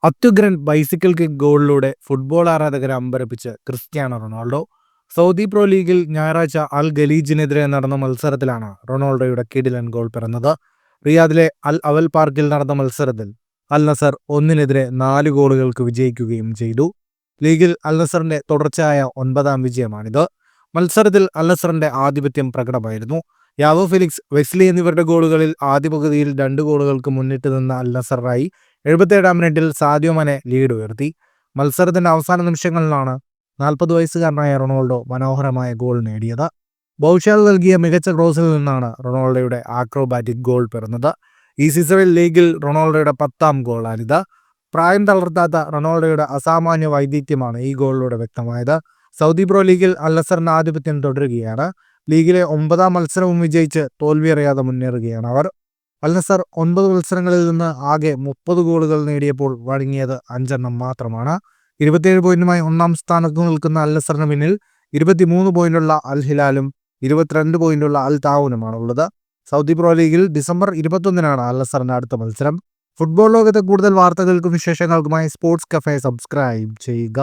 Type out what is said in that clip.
അത്യുഗ്രൻ bicycle kick ഗോളിലൂടെ football ആരാധകരെ അമ്പരപ്പിച്ച് Cristiano Ronaldo. Saudi pro ലീഗിൽ ഞായറാഴ്ച അൽ ഖലീജിനെതിരെ നടന്ന മത്സരത്തിലാണ് റൊണാൾഡോയുടെ കിടിലൻ ഗോൾ പിറന്നത്. റിയാദിലെ അൽ അവൽ പാർക്കിൽ നടന്ന മത്സരത്തിൽ അൽ നസർ 1-നെതിരെ 4 ഗോളുകൾക്ക് വിജയിക്കുകയും ചെയ്തു. ലീഗിൽ അൽ നസറിന്റെ തുടർച്ചയായ 9ാം വിജയമാണിത്. മത്സരത്തിൽ അൽ നസറിന്റെ ആധിപത്യം പ്രകടമായിരുന്നു. യാവോ ഫെലിക്സ്, വെസ്ലി എന്നിവരുടെ ഗോളുകളിൽ ആദ്യ പകുതിയിൽ 2 ഗോളുകൾക്ക് മുന്നിട്ട് നിന്ന അൽ നസറിനായി 77ാം മിനിറ്റിൽ സാദിയോ മാനെ ലീഡ് ഉയർത്തി. മത്സരത്തിന്റെ അവസാന നിമിഷങ്ങളിലാണ് 40 വയസ്സുകാരനായ റൊണാൾഡോ മനോഹരമായ ഗോൾ നേടിയത്. ബൗഷാൽ നൽകിയ മികച്ച ക്രോസിൽ നിന്നാണ് റൊണാൾഡോയുടെ ആക്രോബാറ്റിക് ഗോൾ പിറന്നത്. ഈ സീസണിൽ ലീഗിൽ റൊണാൾഡോയുടെ 10ാം ഗോളാണിത്. പ്രായം തളർത്താത്ത റൊണാൾഡോയുടെ അസാമാന്യ വൈദഗ്ധ്യമാണ് ഈ ഗോളിലൂടെ വ്യക്തമായത്. സൗദി പ്രോ ലീഗിൽ അൽ നസറിന്റെ ആധിപത്യം തുടരുകയാണ്. ലീഗിലെ 9ാം മത്സരവും വിജയിച്ച് തോൽവിയറിയാതെ മുന്നേറുകയാണ് അവർ. അൽ നസർ 9 മത്സരങ്ങളിൽ നിന്ന് ആകെ 30 ഗോളുകൾ നേടിയപ്പോൾ വഴങ്ങിയത് 5 മാത്രമാണ്. 27 പോയിന്റുമായി 1ാം സ്ഥാനത്ത് നിൽക്കുന്ന അൽ നസറിന് പിന്നിൽ 23 പോയിന്റുള്ള അൽ ഹിലാലും 22 പോയിന്റുള്ള അൽ താവൂനുമാണ് ഉള്ളത്. സൗദി പ്രോ ലീഗിൽ ഡിസംബർ 21-നാണ് അൽ നസറിന്റെ അടുത്ത മത്സരം. ഫുട്ബോൾ ലോകത്തെ കൂടുതൽ വാർത്തകൾക്കും വിശേഷങ്ങൾക്കുമായി സ്പോർട്സ് കഫേ സബ്സ്ക്രൈബ് ചെയ്യുക.